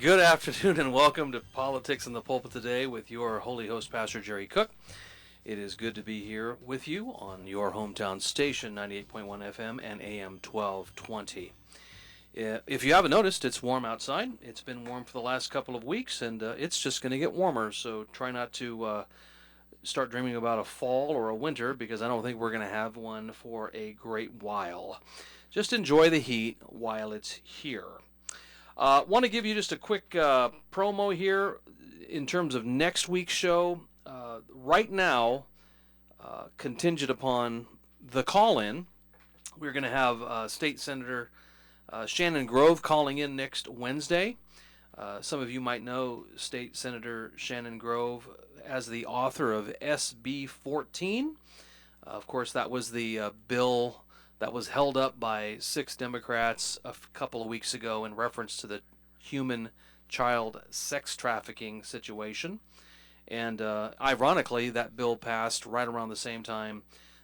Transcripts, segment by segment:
Good afternoon and welcome to Politics in the Pulpit today with your holy host, Pastor Jerry Cook. It is good to be here with you on your hometown station, 98.1 FM and AM 1220. If you haven't noticed, it's warm outside. It's been warm for the last couple of weeks, and it's just going to get warmer, so try not to start dreaming about a fall or a winter, because I don't think we're going to have one for a great while. Just enjoy the heat while it's here. Want to give you just a quick promo here in terms of next week's show. Right now, contingent upon the call-in, we're going to have State Senator Shannon Grove calling in next Wednesday. Some of you might know State Senator Shannon Grove as the author of SB 14. Of course, that was the bill that was held up by 6 Democrats a couple of weeks ago in reference to the human child sex trafficking situation. And ironically, that bill passed right around the same time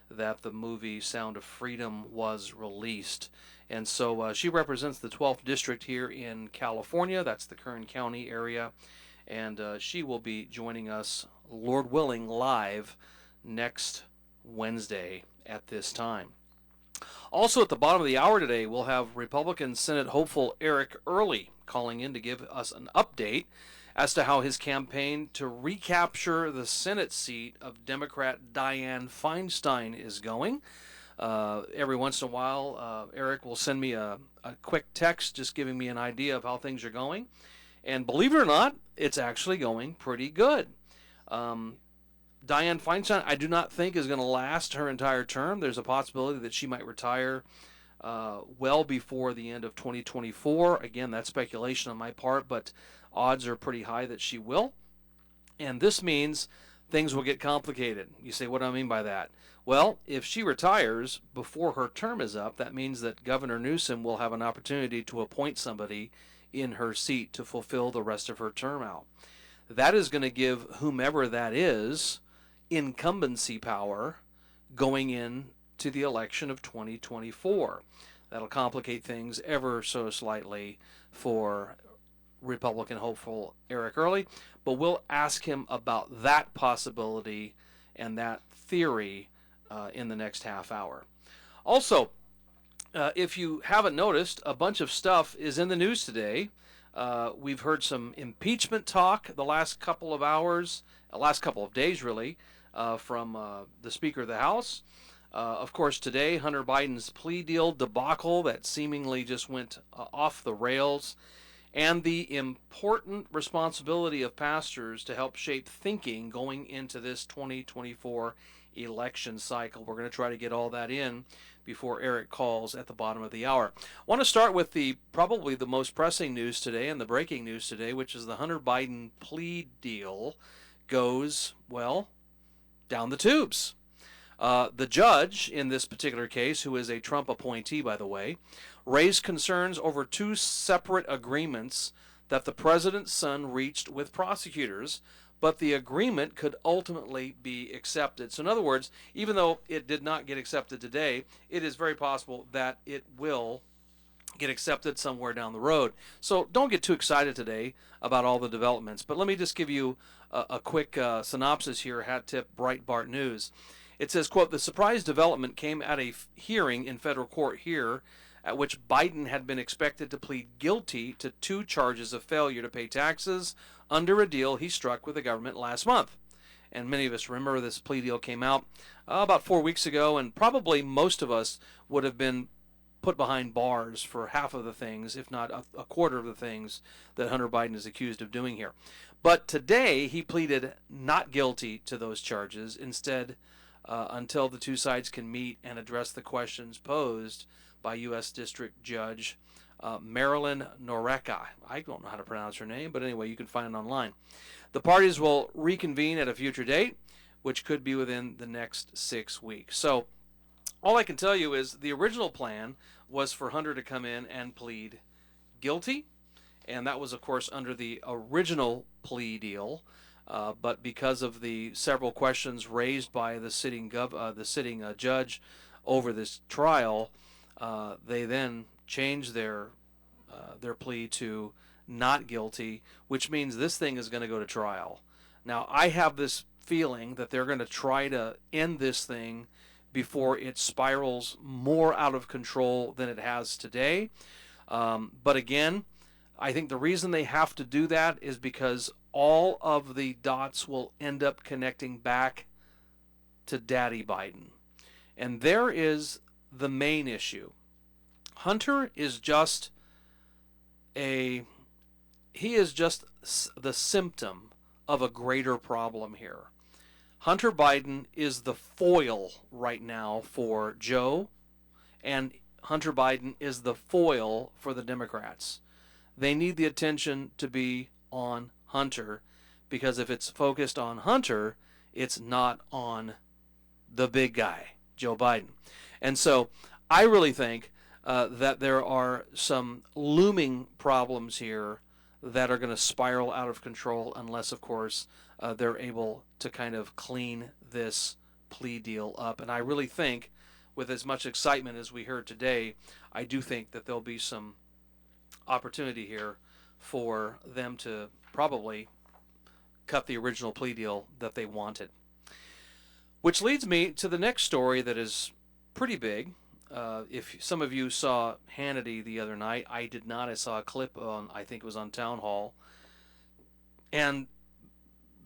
that the movie Sound of Freedom was released. And so she represents the 12th District here in California. That's the Kern County area. And she will be joining us, Lord willing, live next Wednesday at this time. Also at the bottom of the hour today, we'll have Republican Senate hopeful Eric Early calling in to give us an update as to how his campaign to recapture the Senate seat of Democrat Dianne Feinstein is going. Every once in a while, Eric will send me a quick text just giving me an idea of how things are going. And believe it or not, it's actually going pretty good. Dianne Feinstein, I do not think, is going to last her entire term. There's a possibility that she might retire well before the end of 2024. Again, that's speculation on my part, but odds are pretty high that she will. And this means things will get complicated. You say, what do I mean by that? Well, if she retires before her term is up, that means that Governor Newsom will have an opportunity to appoint somebody in her seat to fulfill the rest of her term out. That is going to give whomever that is incumbency power going into the election of 2024. That'll complicate things ever so slightly for Republican hopeful Eric Early, but we'll ask him about that possibility and that theory in the next half hour. Also, if you haven't noticed, a bunch of stuff is in the news today. We've heard some impeachment talk the last couple of days really, from the Speaker of the House. Of course, today, Hunter Biden's plea deal debacle that seemingly just went off the rails, and the important responsibility of pastors to help shape thinking going into this 2024 election cycle. We're going to try to get all that in before Eric calls at the bottom of the hour. I want to start with probably the most pressing news today and the breaking news today, which is the Hunter Biden plea deal goes, well, down the tubes. The judge in this particular case, who is a Trump appointee, by the way, raised concerns over 2 separate agreements that the president's son reached with prosecutors, but the agreement could ultimately be accepted. So in other words, even though it did not get accepted today, it is very possible that it will get accepted somewhere down the road. So don't get too excited today about all the developments, but let me just give you a quick synopsis here, hat tip Breitbart News. It says, quote, the surprise development came at a hearing in federal court here at which Biden had been expected to plead guilty to 2 charges of failure to pay taxes under a deal he struck with the government last month. And many of us remember this plea deal came out about 4 weeks ago, and probably most of us would have been put behind bars for half of the things, if not a quarter of the things that Hunter Biden is accused of doing here. But today he pleaded not guilty to those charges, instead until the 2 sides can meet and address the questions posed by U.S. District Judge Marilyn Noreka. I don't know how to pronounce her name, but anyway, you can find it online. The parties will reconvene at a future date, which could be within the next 6 weeks. So all I can tell you is the original plan was for Hunter to come in and plead guilty, and that was, of course, under the original plea deal. But because of the several questions raised by the sitting judge over this trial, they then changed their plea to not guilty, which means this thing is going to go to trial. Now, I have this feeling that they're going to try to end this thing before it spirals more out of control than it has today. But again, I think the reason they have to do that is because all of the dots will end up connecting back to Daddy Biden. And there is the main issue. Hunter is just the symptom of a greater problem here. Hunter Biden is the foil right now for Joe, and Hunter Biden is the foil for the Democrats. They need the attention to be on Hunter, because if it's focused on Hunter, it's not on the big guy, Joe Biden. And so I really think that there are some looming problems here that are going to spiral out of control unless, of course, they're able to kind of clean this plea deal up. And I really think, with as much excitement as we heard today, I do think that there'll be some opportunity here for them to probably cut the original plea deal that they wanted. Which leads me to the next story that is pretty big. If some of you saw Hannity the other night, I did not. I saw a clip on, I think it was on Town Hall. And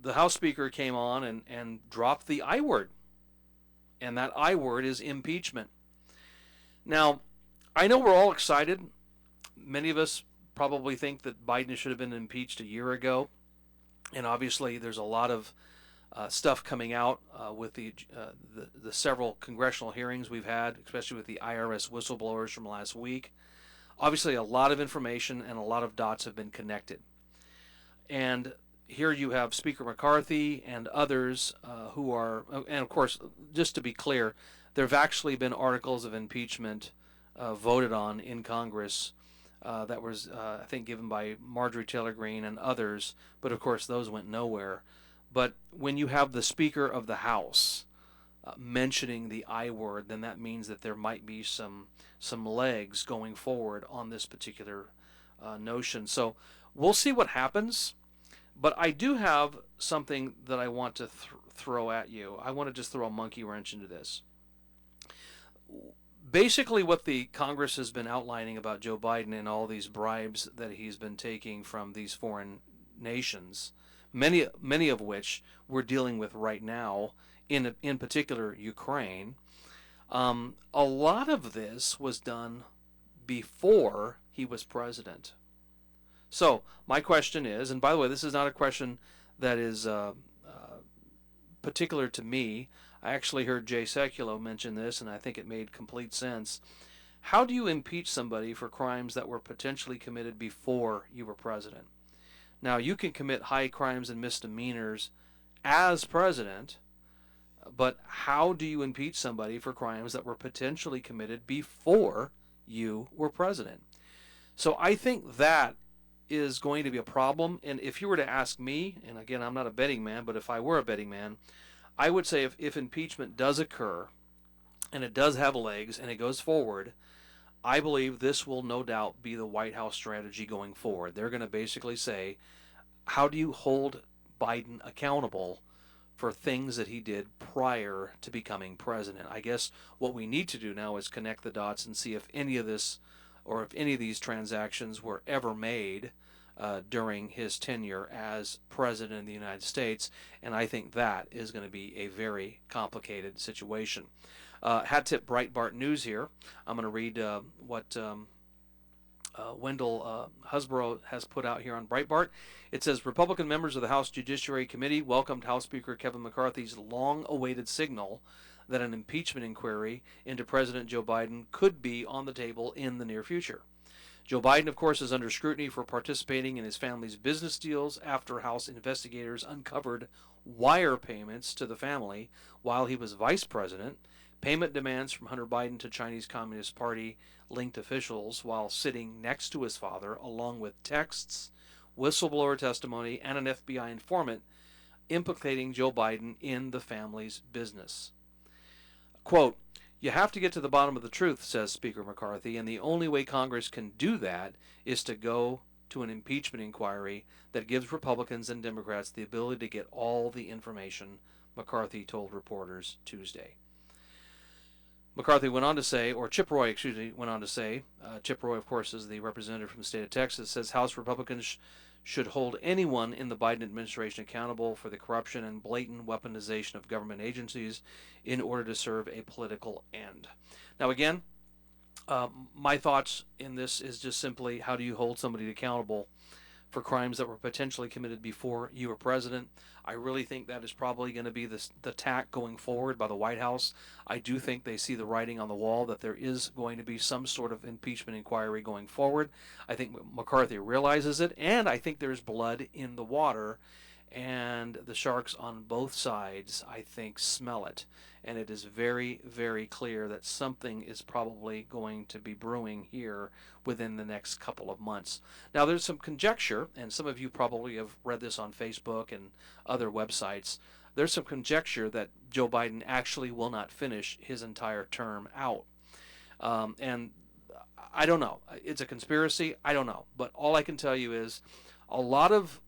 the House Speaker came on and dropped the I word. And that I word is impeachment. Now, I know we're all excited. Many of us probably think that Biden should have been impeached a year ago. And obviously there's a lot of stuff coming out with the several congressional hearings we've had, especially with the IRS whistleblowers from last week. Obviously, a lot of information and a lot of dots have been connected. And here you have Speaker McCarthy and others who are, and of course, just to be clear, there have actually been articles of impeachment voted on in Congress that was, I think, given by Marjorie Taylor Greene and others, but of course those went nowhere. But when you have the Speaker of the House mentioning the I word, then that means that there might be some legs going forward on this particular notion. So we'll see what happens. But I do have something that I want to throw at you. I want to just throw a monkey wrench into this. Basically, what the Congress has been outlining about Joe Biden and all these bribes that he's been taking from these foreign nations, many of which we're dealing with right now, in particular Ukraine, a lot of this was done before he was president. So my question is, and by the way, this is not a question that is particular to me. I actually heard Jay Sekulow mention this, and I think it made complete sense. How do you impeach somebody for crimes that were potentially committed before you were president? Now, you can commit high crimes and misdemeanors as president, but how do you impeach somebody for crimes that were potentially committed before you were president? So I think that is going to be a problem. And if you were to ask me, and again, I'm not a betting man, but if I were a betting man, I would say if impeachment does occur, and it does have legs, and it goes forward, I believe this will no doubt be the White House strategy going forward. They're going to basically say, how do you hold Biden accountable for things that he did prior to becoming president? I guess what we need to do now is connect the dots and see if any of this, or if any of these transactions were ever made during his tenure as president of the United States, and I think that is going to be a very complicated situation. Hat tip Breitbart News here. I'm going to read what Wendell Husborough has put out here on Breitbart. It says, Republican members of the House Judiciary Committee welcomed House Speaker Kevin McCarthy's long-awaited signal that an impeachment inquiry into President Joe Biden could be on the table in the near future. Joe Biden, of course, is under scrutiny for participating in his family's business deals after House investigators uncovered wire payments to the family while he was vice president, payment demands from Hunter Biden to Chinese Communist Party linked officials while sitting next to his father, along with texts, whistleblower testimony, and an FBI informant implicating Joe Biden in the family's business. Quote, you have to get to the bottom of the truth, says Speaker McCarthy, and the only way Congress can do that is to go to an impeachment inquiry that gives Republicans and Democrats the ability to get all the information, McCarthy told reporters Tuesday. McCarthy went on to say, or Chip Roy, went on to say, Chip Roy, of course, is the representative from the state of Texas, says House Republicans should hold anyone in the Biden administration accountable for the corruption and blatant weaponization of government agencies in order to serve a political end. Now, again, my thoughts in this is just simply, how do you hold somebody accountable for crimes that were potentially committed before you were president? I really think that is probably going to be the tack going forward by the White House. I do think they see the writing on the wall that there is going to be some sort of impeachment inquiry going forward. I think McCarthy realizes it, and I think there's blood in the water, and the sharks on both sides, I think, smell it. And it is very, very clear that something is probably going to be brewing here within the next couple of months. Now, there's some conjecture, and some of you probably have read this on Facebook and other websites. There's some conjecture that Joe Biden actually will not finish his entire term out. And I don't know. It's a conspiracy. I don't know. But all I can tell you is a lot of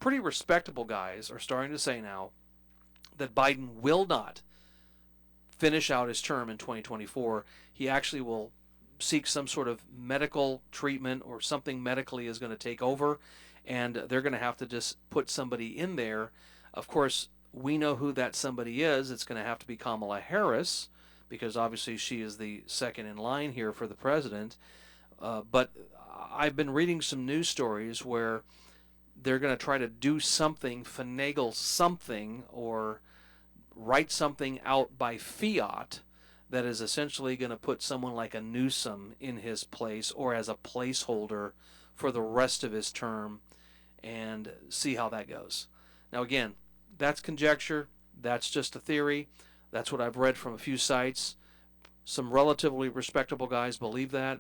pretty respectable guys are starting to say now that Biden will not finish out his term in 2024. He actually will seek some sort of medical treatment, or something medically is going to take over, and they're going to have to just put somebody in there. Of course, we know who that somebody is. It's going to have to be Kamala Harris, because obviously she is the second in line here for the president. But I've been reading some news stories where they're going to try to do something, finagle something, or write something out by fiat that is essentially going to put someone like a Newsom in his place, or as a placeholder for the rest of his term, and see how that goes. Now, again, that's conjecture. That's just a theory. That's what I've read from a few sites. Some relatively respectable guys believe that.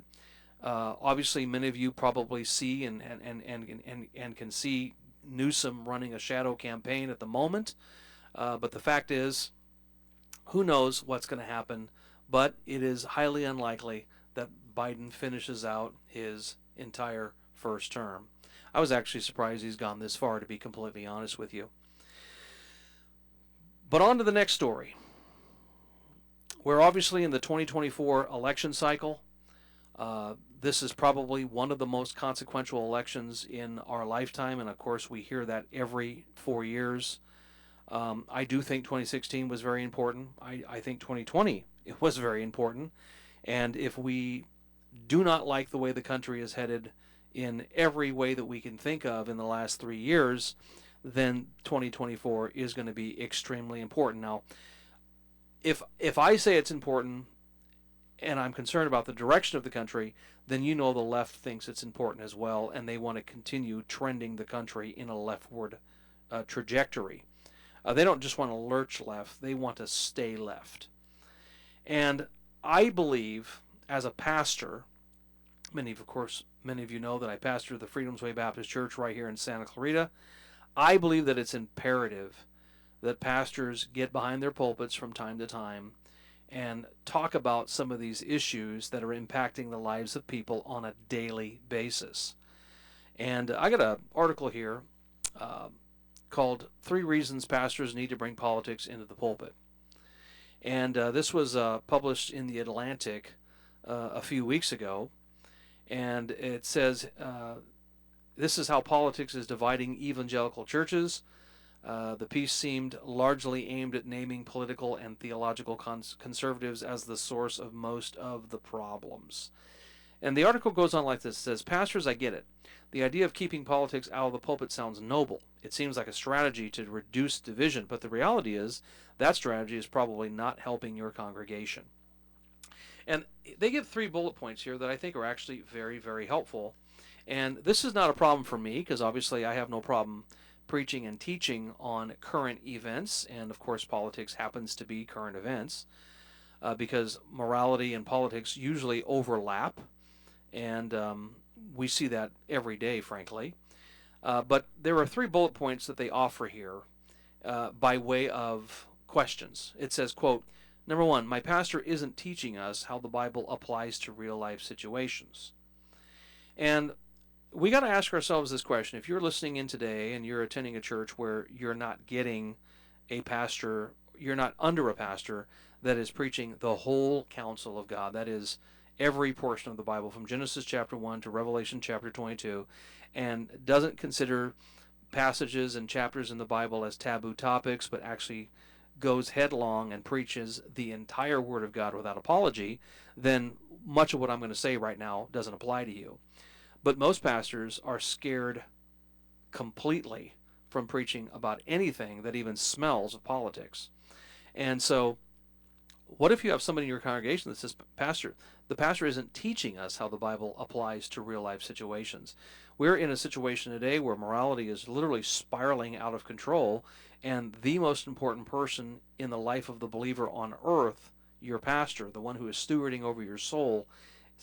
Obviously, many of you probably see and can see Newsom running a shadow campaign at the moment. But the fact is, who knows what's going to happen, but it is highly unlikely that Biden finishes out his entire first term. I was actually surprised he's gone this far, to be completely honest with you. But on to the next story. We're obviously in the 2024 election cycle. This is probably one of the most consequential elections in our lifetime, and of course we hear that every 4 years. I do think 2016 was very important. I think 2020 it was very important. And if we do not like the way the country is headed in every way that we can think of in the last 3 years, then 2024 is going to be extremely important. Now, if I say it's important and I'm concerned about the direction of the country, then you know the left thinks it's important as well, and they want to continue trending the country in a leftward trajectory. They don't just want to lurch left, they want to stay left. And I believe, as a pastor, many of you know that I pastor the Freedom's Way Baptist Church right here in Santa Clarita. I believe that it's imperative that pastors get behind their pulpits from time to time and talk about some of these issues that are impacting the lives of people on a daily basis. And I got an article here called 3 Reasons Pastors Need to Bring Politics into the Pulpit. And this was published in The Atlantic a few weeks ago. And it says, this is how politics is dividing evangelical churches. The piece seemed largely aimed at naming political and theological conservatives as the source of most of the problems. And the article goes on like this. It says, "Pastors, I get it. The idea of keeping politics out of the pulpit sounds noble. It seems like a strategy to reduce division, but the reality is that strategy is probably not helping your congregation." And they give 3 bullet points here that I think are actually very, very helpful. And this is not a problem for me, because obviously I have no problem preaching and teaching on current events, and of course politics happens to be current events, because morality and politics usually overlap, and we see that every day, frankly. But there are 3 bullet points that they offer here by way of questions. It says, quote, "Number 1, my pastor isn't teaching us how the Bible applies to real life situations." And we got to ask ourselves this question. If you're listening in today and you're attending a church where you're not getting a pastor, you're not under a pastor that is preaching the whole counsel of God, that is every portion of the Bible from Genesis chapter 1 to Revelation chapter 22, and doesn't consider passages and chapters in the Bible as taboo topics, but actually goes headlong and preaches the entire Word of God without apology, then much of what I'm going to say right now doesn't apply to you. But most pastors are scared completely from preaching about anything that even smells of politics. And so, what if you have somebody in your congregation that says, Pastor, the pastor isn't teaching us how the Bible applies to real life situations. We're in a situation today where morality is literally spiraling out of control, and the most important person in the life of the believer on earth, your pastor, the one who is stewarding over your soul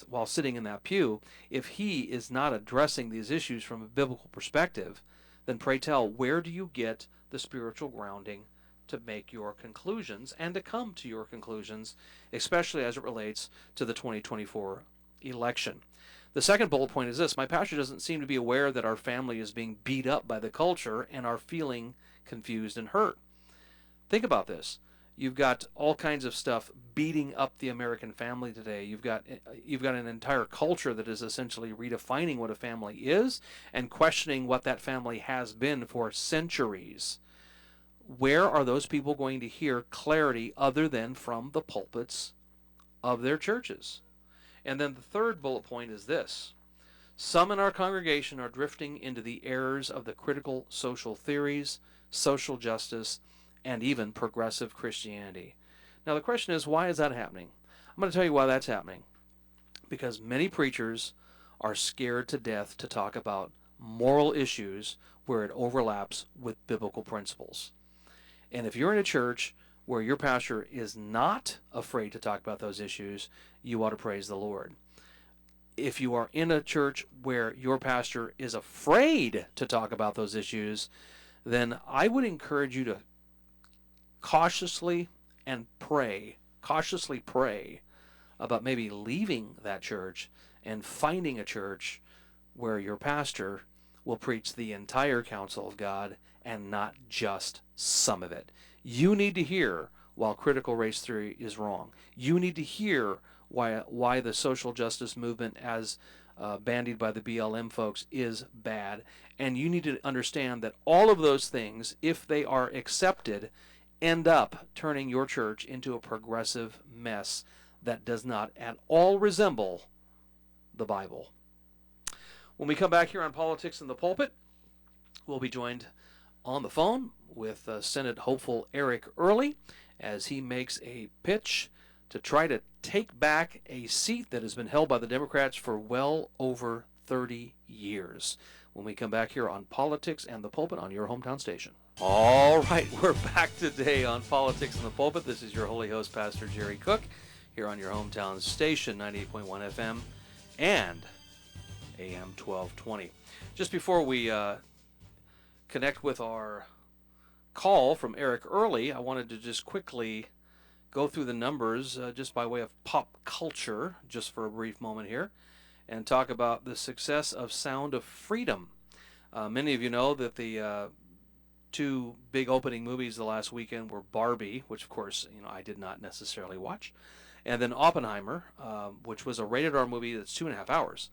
while sitting in that pew, if he is not addressing these issues from a biblical perspective, then pray tell, where do you get the spiritual grounding to make your conclusions and to come to your conclusions, especially as it relates to the 2024 election? The second bullet point is this: my pastor doesn't seem to be aware that our family is being beat up by the culture and are feeling confused and hurt. Think about this. You've got all kinds of stuff beating up the American family today. You've got an entire culture that is essentially redefining what a family is and questioning what that family has been for centuries. Where are those people going to hear clarity other than from the pulpits of their churches? And then the third bullet point is this: some in our congregation are drifting into the errors of the critical social theories, social justice, and even progressive Christianity. Now the question is, why is that happening? I'm going to tell you why that's happening. Because many preachers are scared to death to talk about moral issues where it overlaps with biblical principles. And if you're in a church where your pastor is not afraid to talk about those issues, you ought to praise the Lord. If you are in a church where your pastor is afraid to talk about those issues, then I would encourage you to cautiously pray about maybe leaving that church and finding a church where your pastor will preach the entire counsel of God and not just some of it. You need to hear while critical race theory is wrong. You need to hear why the social justice movement, as bandied by the BLM folks, is bad. And you need to understand that all of those things, if they are accepted, end up turning your church into a progressive mess that does not at all resemble the Bible. When we come back here on Politics in the Pulpit, we'll be joined on the phone with Senate hopeful Eric Early as he makes a pitch to try to take back a seat that has been held by the Democrats for well over 30 years. When we come back here on Politics and the Pulpit on your hometown station. All right, we're back today on Politics in the Pulpit. This is your holy host, Pastor Jerry Cook, here on your hometown station, 98.1 FM and AM 1220. Just before we connect with our call from Eric Early, I wanted to just quickly go through the numbers just by way of pop culture, just for a brief moment here, and talk about the success of Sound of Freedom. Many of you know that the two big opening movies the last weekend were Barbie, which of course I did not necessarily watch, and then Oppenheimer, which was a rated R movie that's 2.5 hours.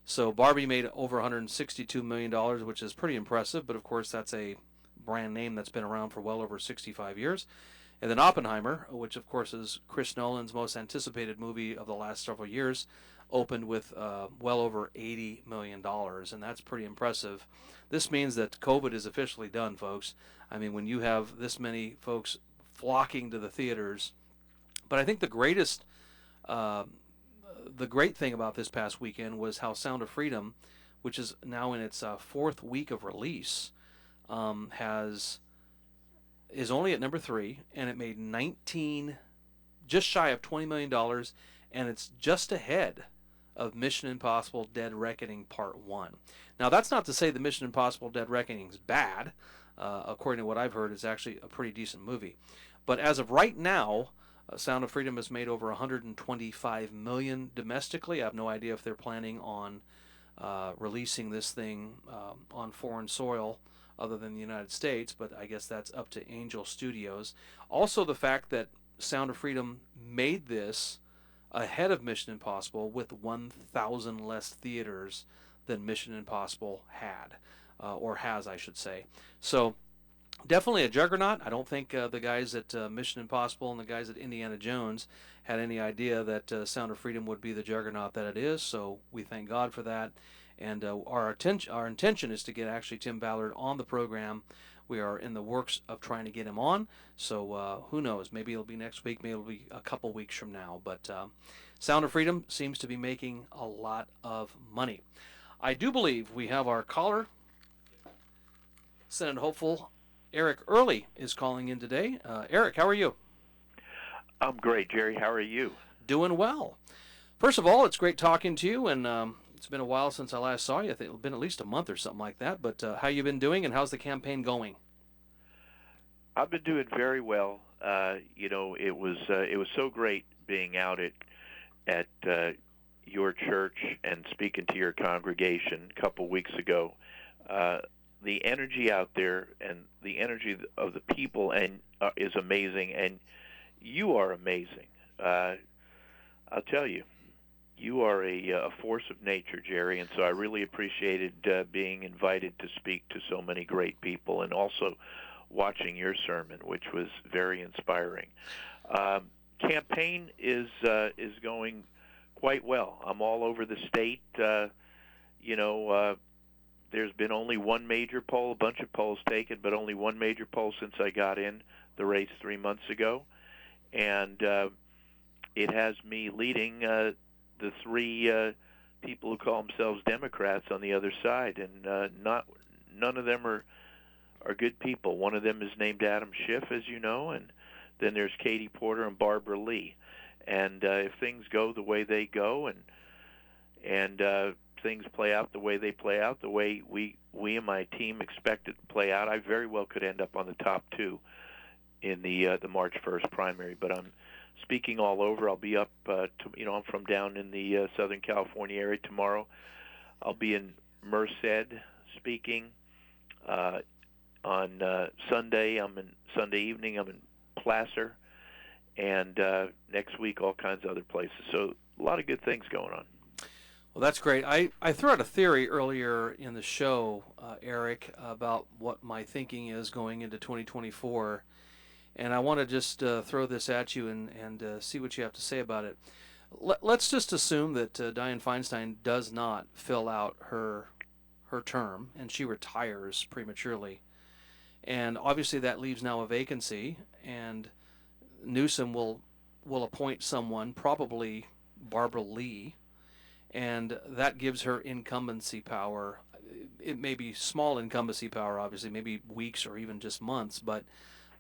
So Barbie made over $162 million, which is pretty impressive, but of course that's a brand name that's been around for well over 65 years. And then Oppenheimer, which of course is Chris Nolan's most anticipated movie of the last several years, opened with well over $80 million, and that's pretty impressive. This means that COVID is officially done, folks. I mean, when you have this many folks flocking to the theaters. But I think the great thing about this past weekend was how Sound of Freedom, which is now in its fourth week of release, is only at number 3, and it made just shy of $20 million, and it's just ahead of Mission Impossible Dead Reckoning Part 1. Now, that's not to say the Mission Impossible Dead Reckoning is bad. According to what I've heard, it's actually a pretty decent movie. But as of right now, Sound of Freedom has made over $125 million domestically. I have no idea if they're planning on releasing this thing on foreign soil other than the United States, but I guess that's up to Angel Studios. Also, the fact that Sound of Freedom made this ahead of Mission Impossible with 1,000 less theaters than Mission Impossible had, or has, I should say. So, definitely a juggernaut. I don't think the guys at Mission Impossible and the guys at Indiana Jones had any idea that Sound of Freedom would be the juggernaut that it is. So we thank God for that. And our intention is to get actually Tim Ballard on the program. We are in the works of trying to get him on. So who knows? Maybe it'll be next week. Maybe it'll be a couple weeks from now. But Sound of Freedom seems to be making a lot of money. I do believe we have our caller, Senate hopeful Eric Early is calling in today. Eric, how are you? I'm great, Jerry. How are you? Doing well. First of all, it's great talking to you, and it's been a while since I last saw you. I think it's been at least a month or something like that. But how you been doing, and how's the campaign going? I've been doing very well. It was so great being out at your church and speaking to your congregation a couple weeks ago. The energy out there and the energy of the people is amazing, and you are amazing. I'll tell you, you are a force of nature, Jerry, and so I really appreciated being invited to speak to so many great people, and also watching your sermon, which was very inspiring. Campaign is going quite well. I'm all over the state. There's been only one major poll, a bunch of polls taken, but only one major poll since I got in the race 3 months ago. And it has me leading the three people who call themselves Democrats on the other side. And none of them are good people. One of them is named Adam Schiff, as you know, and then there's Katie Porter and Barbara Lee. And if things go the way they go and things play out the way they play out, the way we and my team expect it to play out, I very well could end up on the top two in the March 1st primary. But I'm speaking all over. I'll be up, I'm from down in the Southern California area tomorrow. I'll be in Merced speaking. On Sunday evening, I'm in Placer. And next week, all kinds of other places. So a lot of good things going on. Well, that's great. I threw out a theory earlier in the show, Eric, about what my thinking is going into 2024. And I want to just throw this at you and see what you have to say about it. Let's just assume that Dianne Feinstein does not fill out her term and she retires prematurely. And obviously that leaves now a vacancy, and Newsom will appoint someone, probably Barbara Lee, and that gives her incumbency power. It may be small incumbency power, obviously, maybe weeks or even just months, but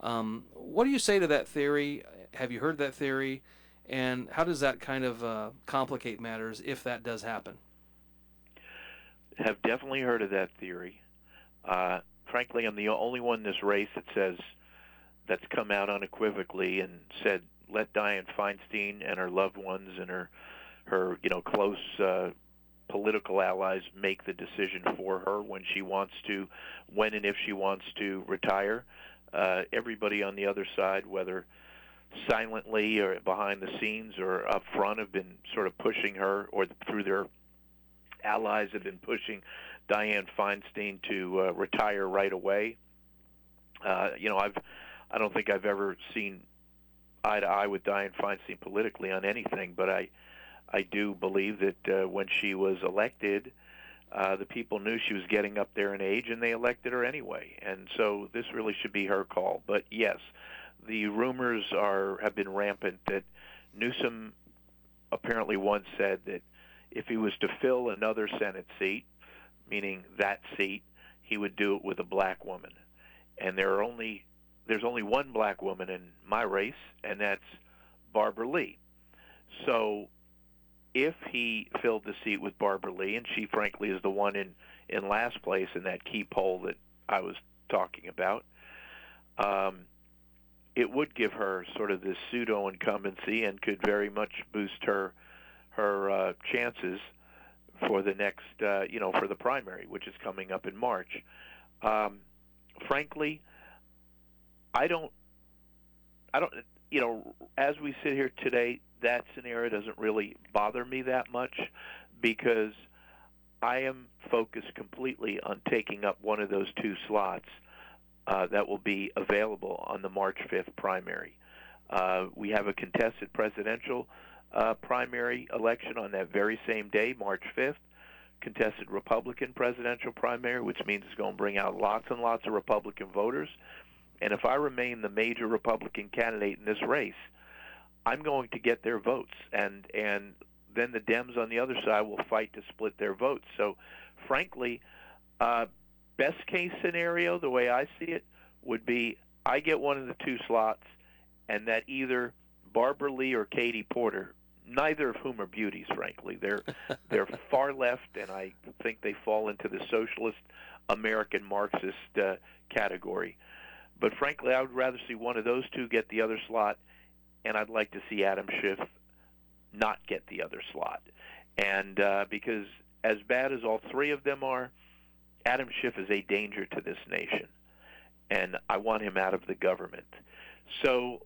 what do you say to that theory? Have you heard that theory? And how does that kind of complicate matters if that does happen? Have definitely heard of that theory. Frankly, I'm the only one in this race that's come out unequivocally and said, let Dianne Feinstein and her loved ones and her close political allies make the decision for her when and if she wants to retire. Everybody on the other side, whether silently or behind the scenes or up front, have been sort of pushing her, or through their allies have been pushing Dianne Feinstein to retire right away. I don't think I've ever seen eye to eye with Dianne Feinstein politically on anything, but I do believe that when she was elected, the people knew she was getting up there in age, and they elected her anyway. And so this really should be her call. But yes, the rumors have been rampant that Newsom apparently once said that if he was to fill another Senate seat, meaning that seat, he would do it with a black woman. And there's only one black woman in my race, and that's Barbara Lee. So if he filled the seat with Barbara Lee, and she frankly is the one in last place in that key poll that I was talking about, it would give her sort of this pseudo incumbency and could very much boost her chances for the next, for the primary, which is coming up in March. Frankly, I don't, as we sit here today, that scenario doesn't really bother me that much because I am focused completely on taking up one of those two slots that will be available on the March 5th primary. We have a contested presidential primary election on that very same day, March 5th, contested Republican presidential primary, which means it's going to bring out lots and lots of Republican voters. And if I remain the major Republican candidate in this race, I'm going to get their votes. And then the Dems on the other side will fight to split their votes. So, frankly, best case scenario, the way I see it, would be I get one of the two slots, and that either Barbara Lee or Katie Porter, neither of whom are beauties, frankly. They're far left, and I think they fall into the socialist American Marxist category. But frankly, I would rather see one of those two get the other slot, and I'd like to see Adam Schiff not get the other slot. And because as bad as all three of them are, Adam Schiff is a danger to this nation, and I want him out of the government. So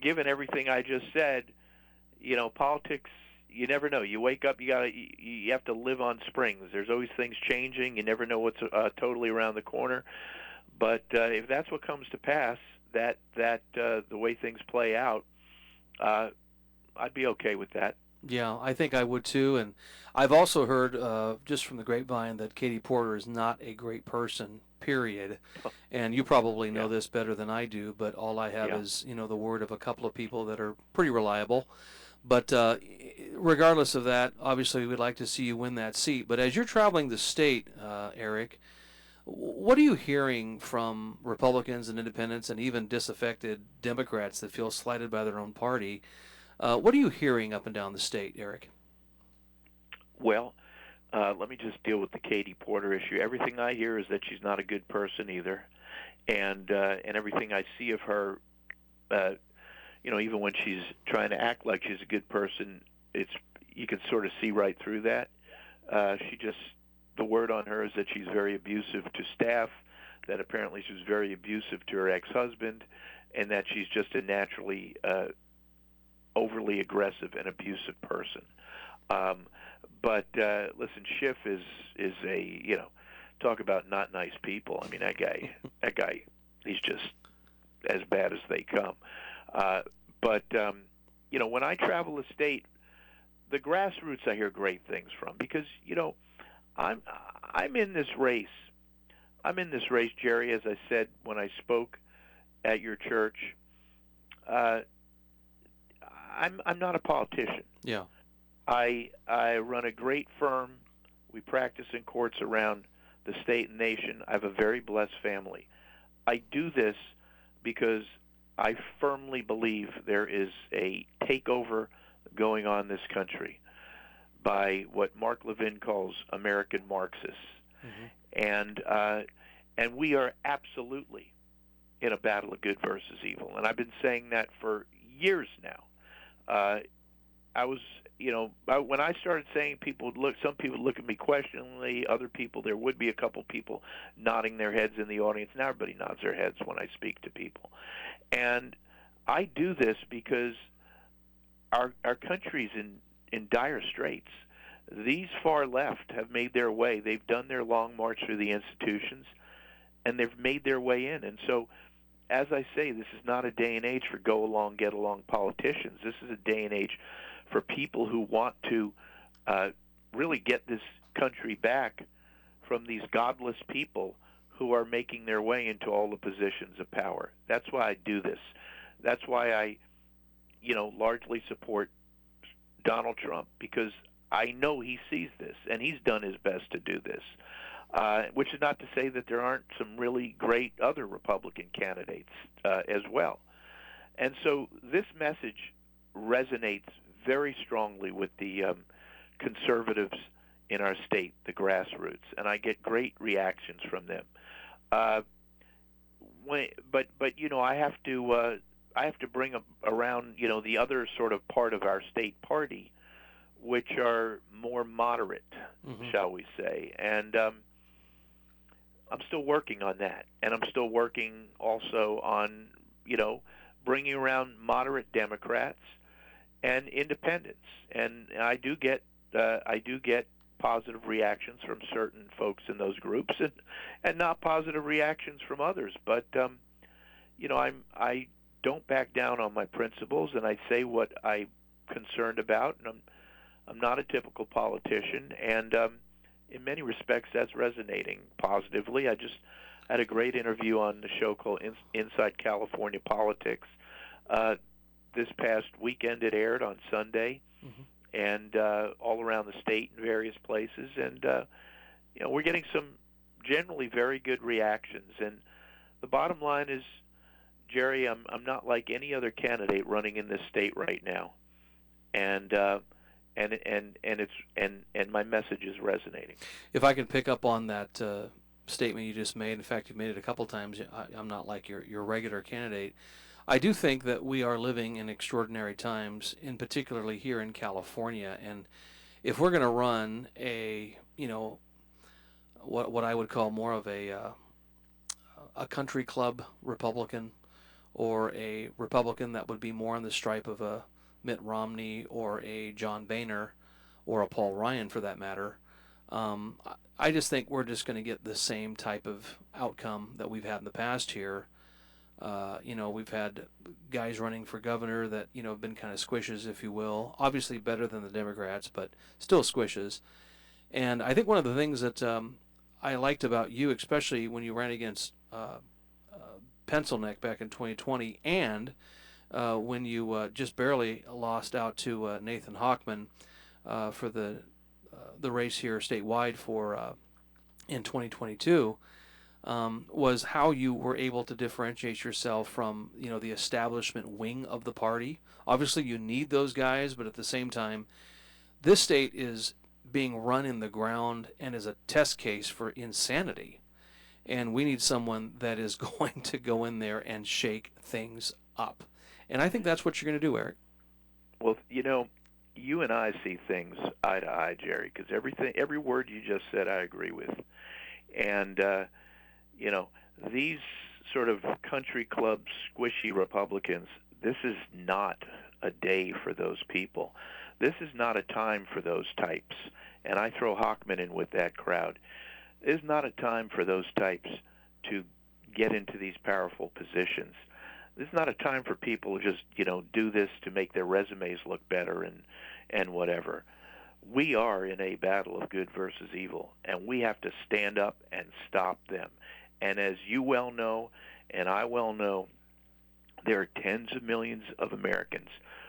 given everything I just said, politics, you never know. You wake up, you have to live on springs. There's always things changing. You never know what's totally around the corner. But if that's what comes to pass, that the way things play out, I'd be okay with that. Yeah, I think I would too. And I've also heard just from the grapevine that Katie Porter is not a great person, period. And you probably know this better than I do, but all I have is, the word of a couple of people that are pretty reliable. But regardless of that, obviously we'd like to see you win that seat. But as you're traveling the state, Eric, what are you hearing from Republicans and independents and even disaffected Democrats that feel slighted by their own party? What are you hearing up and down the state, Eric? Well, let me just deal with the Katie Porter issue. Everything I hear is that she's not a good person either, and everything I see of her, even when she's trying to act like she's a good person, you can sort of see right through that. The word on her is that she's very abusive to staff, that apparently she was very abusive to her ex-husband, and that she's just a naturally overly aggressive and abusive person. But listen, Schiff is a talk about not nice people. I mean, that guy, he's just as bad as they come. But when I travel the state, the grassroots I hear great things from because I'm in this race. I'm in this race, Jerry, as I said when I spoke at your church. I'm not a politician. Yeah. I run a great firm. We practice in courts around the state and nation. I have a very blessed family. I do this because I firmly believe there is a takeover going on in this country by what Mark Levin calls American Marxists. Mm-hmm. And we are absolutely in a battle of good versus evil. And I've been saying that for years now. When I started saying some people look at me questioningly, other people, there would be a couple people nodding their heads in the audience. Now everybody nods their heads when I speak to people. And I do this because our country's in dire straits. These far left have made their way. They've done their long march through the institutions, and they've made their way in. And so, as I say, this is not a day and age for go-along, get-along politicians. This is a day and age for people who want to really get this country back from these godless people who are making their way into all the positions of power. That's why I do this. That's why I, largely support Donald Trump, because I know he sees this, and he's done his best to do this, which is not to say that there aren't some really great other Republican candidates as well. And so this message resonates very strongly with the conservatives in our state, the grassroots, and I get great reactions from them. But I have to bring around the other sort of part of our state party, which are more moderate, Mm-hmm. shall we say. And I'm still working on that. And I'm still working also on, bringing around moderate Democrats and independents. And I do get positive reactions from certain folks in those groups, and not positive reactions from others. But I don't back down on my principles, and I say what I'm concerned about, and I'm not a typical politician, and in many respects that's resonating positively. I just had a great interview on the show called Inside California Politics. This past weekend it aired on Sunday, Mm-hmm. and all around the state in various places, and we're getting some generally very good reactions. And the bottom line is, Jerry, I'm not like any other candidate running in this state right now, and my message is resonating. If I can pick up on that statement you just made, in fact, you've made it a couple times. I'm not like your regular candidate. I do think that we are living in extraordinary times, in particularly here in California. And if we're going to run what I would call more of a country club Republican, or a Republican that would be more on the stripe of a Mitt Romney or a John Boehner or a Paul Ryan for that matter, I just think we're just going to get the same type of outcome that we've had in the past here. We've had guys running for governor that, have been kind of squishes, if you will. Obviously better than the Democrats, but still squishes. And I think one of the things that I liked about you, especially when you ran against Pencilneck back in 2020, and when you just barely lost out to Nathan Hochman for the race here statewide for in 2022, was how you were able to differentiate yourself from the establishment wing of the party. Obviously, you need those guys, but at the same time, this state is being run in the ground and is a test case for insanity. And we need someone that is going to go in there and shake things up. And I think that's what you're going to do, Eric. Well, you and I see things eye to eye, Jerry, because every word you just said, I agree with. And these sort of country club squishy Republicans, this is not a day for those people. This is not a time for those types. And I throw Hochman in with that crowd. It's not a time for those types to get into these powerful positions. This is not a time for people to just, do this to make their resumes look better and whatever. We are in a battle of good versus evil, and we have to stand up and stop them. And as you well know, and I well know, there are tens of millions of Americans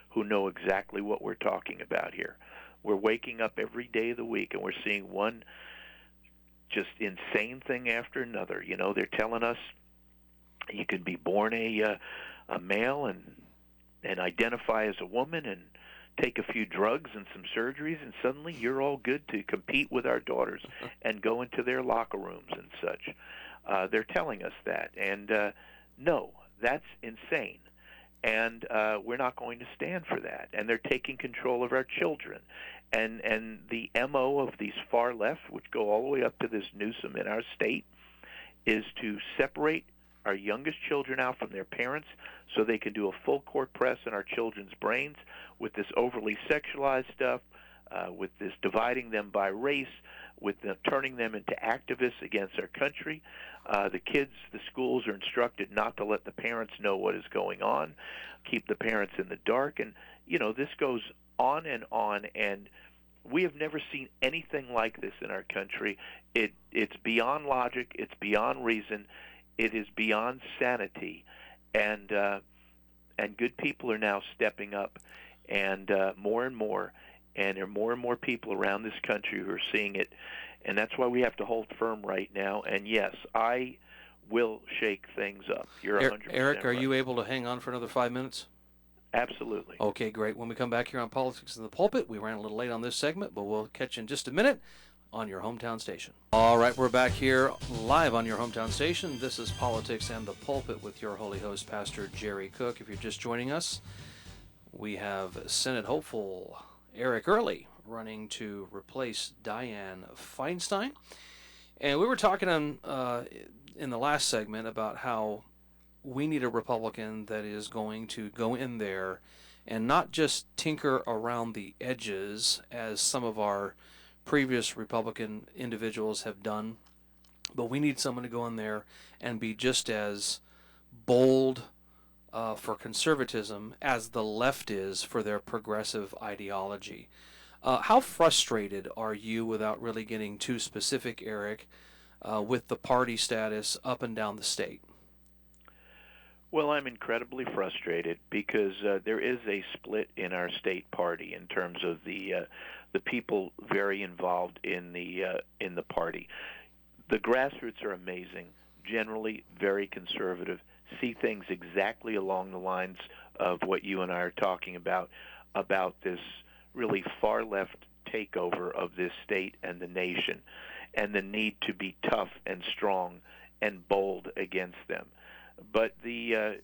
who know exactly what we're talking about here. We're waking up every day of the week, and we're seeing one just insane thing after another. They're telling us you can be born a male and identify as a woman and take a few drugs and some surgeries, and suddenly you're all good to compete with our daughters and go into their locker rooms and such. They're telling us that, and no, that's insane. And we're not going to stand for that. And they're taking control of our children. And the MO of these far left, which go all the way up to this Newsom in our state, is to separate our youngest children out from their parents so they can do a full court press in our children's brains with this overly sexualized stuff, with this dividing them by race, with them turning them into activists against our country. The schools are instructed not to let the parents know what is going on, keep the parents in the dark. And, this goes on, and we have never seen anything like this in our country. It's beyond logic. It's beyond reason. It is beyond sanity. And good people are now stepping up, and more, and there are more and more people around this country who are seeing it, and that's why we have to hold firm right now. And yes, I will shake things up. You're 100% Eric, are right. you able to hang on for another 5 minutes? Absolutely. Okay, great. When we come back here on Politics in the Pulpit, we ran a little late on this segment, but we'll catch you in just a minute on your hometown station. All right, we're back here live on your hometown station. This is Politics and the Pulpit with your holy host, Pastor Jerry Cook. If you're just joining us, we have Senate hopeful Eric Early running to replace Dianne Feinstein. And we were talking in the last segment about how we need a Republican that is going to go in there and not just tinker around the edges as some of our previous Republican individuals have done, but we need someone to go in there and be just as bold for conservatism as the left is for their progressive ideology. How frustrated are you, without really getting too specific, Eric, with the party status up and down the state? Well, I'm incredibly frustrated because there is a split in our state party in terms of the people very involved in the party. The grassroots are amazing, generally very conservative, see things exactly along the lines of what you and I are talking about this really far left takeover of this state and the nation, and the need to be tough and strong and bold against them. But the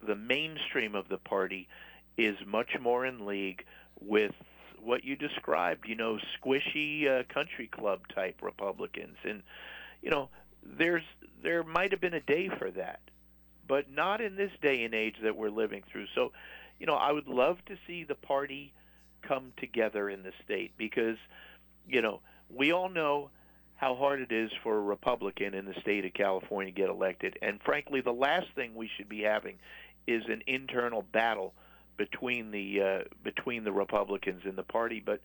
mainstream of the party is much more in league with what you described, squishy country club type Republicans. And there might have been a day for that, but not in this day and age that we're living through. So, I would love to see the party come together in the state because, we all know how hard it is for a Republican in the state of California to get elected. And frankly, the last thing we should be having is an internal battle between the Republicans in the party. But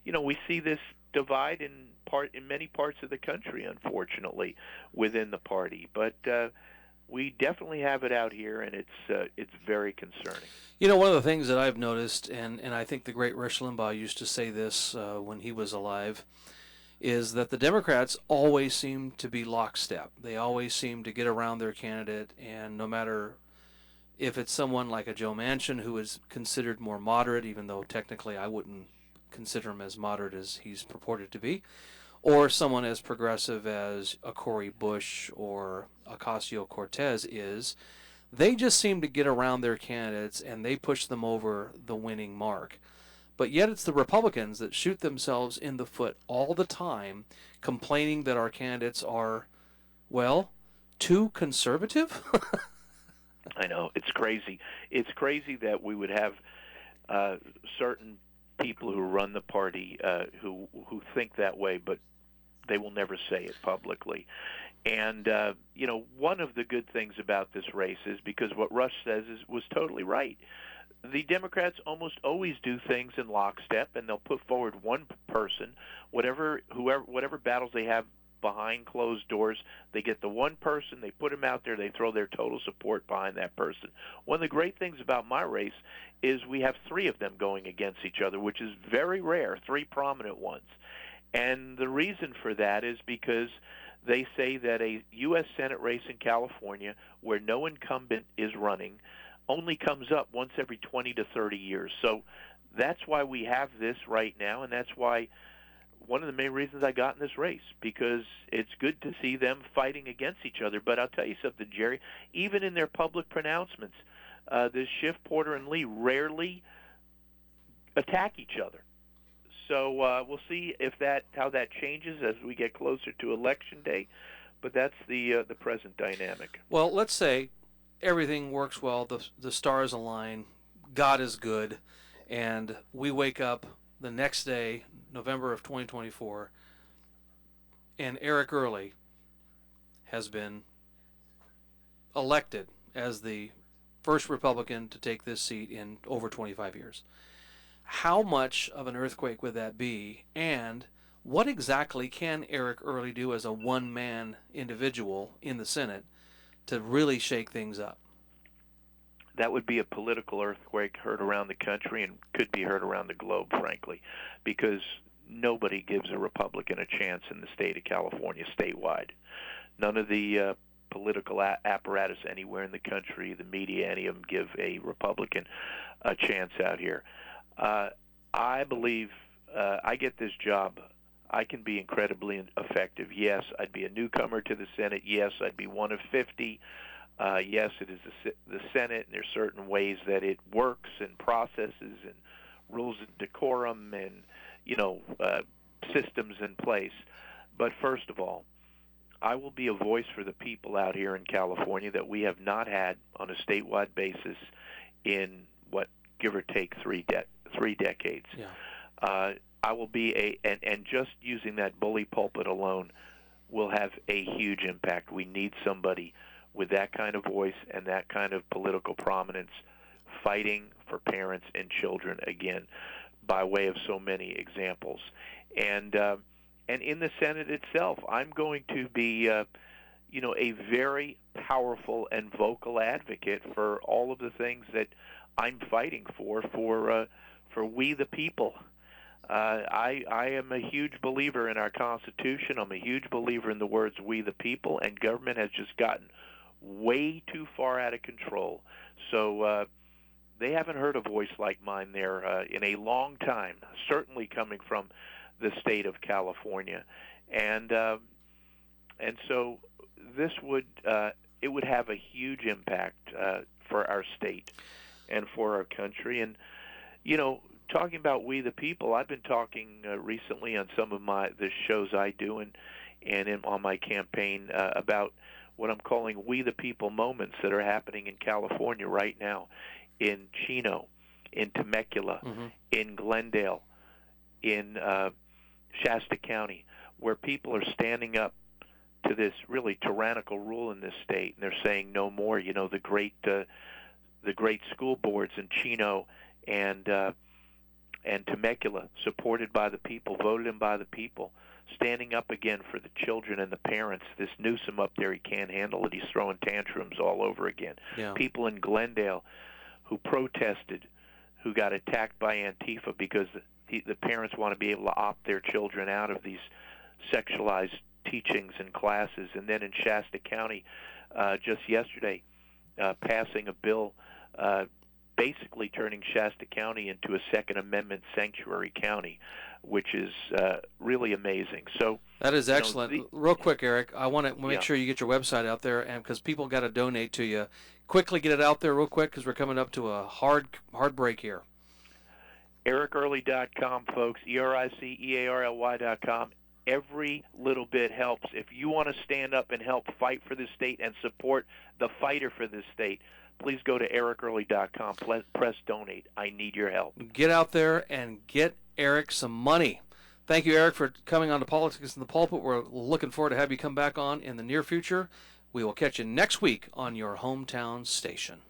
we see this divide in many parts of the country, unfortunately, within the party. But we definitely have it out here, and it's very concerning. One of the things that I've noticed, and I think the great Rush Limbaugh used to say this when he was alive, is that the Democrats always seem to be lockstep. They always seem to get around their candidate, and no matter if it's someone like a Joe Manchin, who is considered more moderate, even though technically I wouldn't consider him as moderate as he's purported to be, or someone as progressive as a Cori Bush or Ocasio-Cortez is, they just seem to get around their candidates and they push them over the winning mark. But yet it's the Republicans that shoot themselves in the foot all the time, complaining that our candidates are, well, too conservative. I know. It's crazy. It's crazy that we would have certain people who run the party who think that way, but they will never say it publicly. And, one of the good things about this race is, because what Rush says was totally right, the Democrats almost always do things in lockstep, and they'll put forward one person, whatever battles they have behind closed doors, they get the one person, they put him out there, they throw their total support behind that person. One of the great things about my race is we have three of them going against each other, which is very rare, three prominent ones. And the reason for that is because they say that a U.S. Senate race in California, where no incumbent is running, only comes up once every 20 to 30 years. So that's why we have this right now, and that's why one of the main reasons I got in this race, because it's good to see them fighting against each other. But I'll tell you something, Jerry, even in their public pronouncements, this Schiff, Porter, and Lee rarely attack each other. So we'll see how that changes as we get closer to Election Day. But that's the present dynamic. Well, let's say everything works well, the stars align, God is good, and we wake up the next day, November of 2024, and Eric Early has been elected as the first Republican to take this seat in over 25 years. How much of an earthquake would that be, and what exactly can Eric Early do as a one-man individual in the Senate to really shake things up? That would be a political earthquake heard around the country and could be heard around the globe, frankly, because nobody gives a Republican a chance in the state of California statewide. None of the political apparatus anywhere in the country, the media, any of them give a Republican a chance out here. I believe I get this job. I can be incredibly effective. Yes, I'd be a newcomer to the Senate. Yes, I'd be one of 50. Yes, it is the Senate, and there's certain ways that it works and processes and rules of decorum, and systems in place. But first of all, I will be a voice for the people out here in California that we have not had on a statewide basis in what, give or take, three decades. Yeah. I will be and just using that bully pulpit alone will have a huge impact. We need somebody with that kind of voice and that kind of political prominence fighting for parents and children again, by way of so many examples. And in the Senate itself, I'm going to be a very powerful and vocal advocate for all of the things that I'm fighting for we the people. I am a huge believer in our Constitution. I'm a huge believer in the words "we the people," and government has just gotten way too far out of control. So they haven't heard a voice like mine there in a long time, certainly coming from the state of California. And so this would it would have a huge impact for our state and for our country. And talking about we the people, I've been talking recently on some of the shows I do and on my campaign about what I'm calling we the people moments that are happening in California right now, in Chino, in Temecula, in Glendale, in Shasta County, where people are standing up to this really tyrannical rule in this state, and they're saying no more. The great school boards in Chino and Temecula, supported by the people, voted in by the people, standing up again for the children and the parents. This Newsom up there, he can't handle it. He's throwing tantrums all over again. Yeah. People in Glendale who protested, who got attacked by Antifa because the parents want to be able to opt their children out of these sexualized teachings and classes. And then in Shasta County, just yesterday, passing a bill basically turning Shasta County into a Second Amendment sanctuary county, which is really amazing. So that is excellent. Real quick, Eric, I want to make sure you get your website out there, and because people got to donate to you. Quickly get it out there real quick because we're coming up to a hard break here. EricEarly.com, folks, EricEarly.com. Every little bit helps. If you want to stand up and help fight for this state and support the fighter for this state, please go to EricEarly.com. Press donate. I need your help. Get out there and get Eric some money. Thank you, Eric, for coming on to Politics in the Pulpit. We're looking forward to have you come back on in the near future. We will catch you next week on your hometown station.